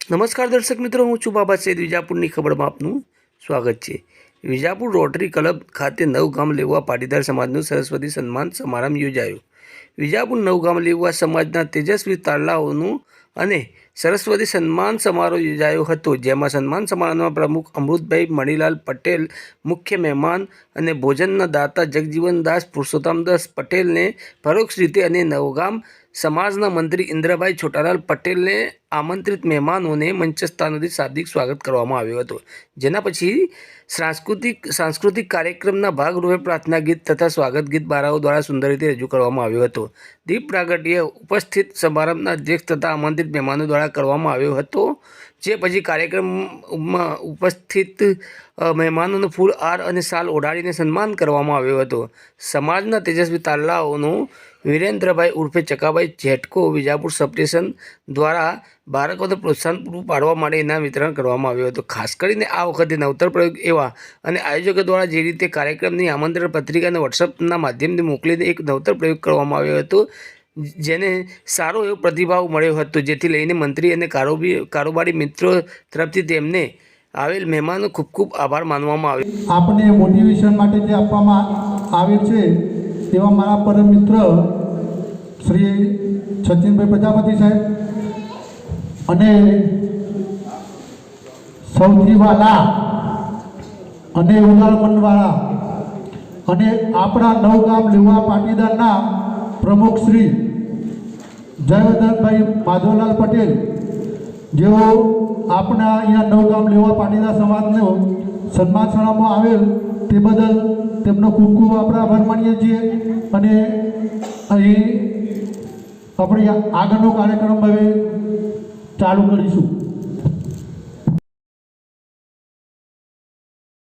નમસ્કાર દર્શક મિત્રો, હું છું બાબા સૈદ. વિજાપુરની ખબરમાં આપનું સ્વાગત છે. વિજાપુર રોટરી ક્લબ ખાતે નવગામ લેવા પાટીદાર સમાજનું સરસ્વતી સન્માન સમારંભ યોજાયો. વિજાપુર નવગામ લેવા સમાજના તેજસ્વી તારલાઓનું અને સરસ્વતી સન્માન સમારોહ યોજાયો હતો, જેમાં સન્માન સમારોહના પ્રમુખ અમૃતભાઈ મણીલાલ પટેલ મુખ્ય મહેમાન અને ભોજનના દાતા જગજીવનદાસ પુરુષોત્તમદાસ પટેલને પરોક્ષ રીતે અને નવગામ સમાજના મંત્રી ઇન્દ્રભાઈ છોટાલાલ પટેલને આમંત્રિત મહેમાનોને મંચસ્થાનોથી શાબ્દિક સ્વાગત કરવામાં આવ્યું હતું. જેના પછી સાંસ્કૃતિક કાર્યક્રમના ભાગરૂપે પ્રાર્થના ગીત તથા સ્વાગત ગીત બારાઓ દ્વારા સુંદર રીતે રજૂ કરવામાં આવ્યો હતો. દીપ પ્રાગટ્ય ઉપસ્થિત સમારંભના અધ્યક્ષ તથા આમંત્રિત મહેમાનો દ્વારા કરવામાં આવ્યો હતો. જે પછી કાર્યક્રમમાં ઉપસ્થિત મહેમાનોનું ફૂલ હાર અને શાલ ઓઢાડીને સન્માન કરવામાં આવ્યું હતું. સમાજના તેજસ્વી તારલાઓનું વિરેન્દ્રભાઈ ઉર્ફે ચકાભાઈ જેટકો વિજાપુર સબસ્ટેશન દ્વારા બાળકોને પ્રોત્સાહન પૂરું પાડવા માટે ઇનામ વિતરણ કરવામાં આવ્યું હતું. ખાસ કરીને આ વખતે નવતર પ્રયોગ એવા અને આયોજકો દ્વારા જે રીતે કાર્યક્રમની આમંત્રણ પત્રિકાને વોટ્સઅપના માધ્યમથી મોકલીને એક નવતર પ્રયોગ કરવામાં આવ્યો હતો, જેને સારો એવો પ્રતિભાવ મળ્યો હતો. જેથી લઈને મંત્રી અને કારોબારી મિત્રો તરફથી તેમને આવેલ મહેમાનો ખૂબ ખૂબ આભાર માનવામાં આવ્યો. આપણે મોટિવેશન માટે જે આપવામાં આવેલ છે તેવા મારા પરમ મિત્ર શ્રી સચિનભાઈ પ્રજાપતિ સાહેબ અને સૌથી વાલા અને ઉદારમનવાળા અને આપણા નવગામ લેવા પાટીદારના પ્રમુખ શ્રી જયવર્ધનભાઈ માધવલાલ પટેલ, જેઓ આપણા અહીંયા નવગામ લેવા પાટીદાર સમાજનો સન્માન સમારંભમાં આવેલ તે બદલ તેમનો ખૂબ ખૂબ આભાર માનીએ છીએ. અને અહીં આપણે આગળનો કાર્યક્રમ હવે ચાલુ કરીશું.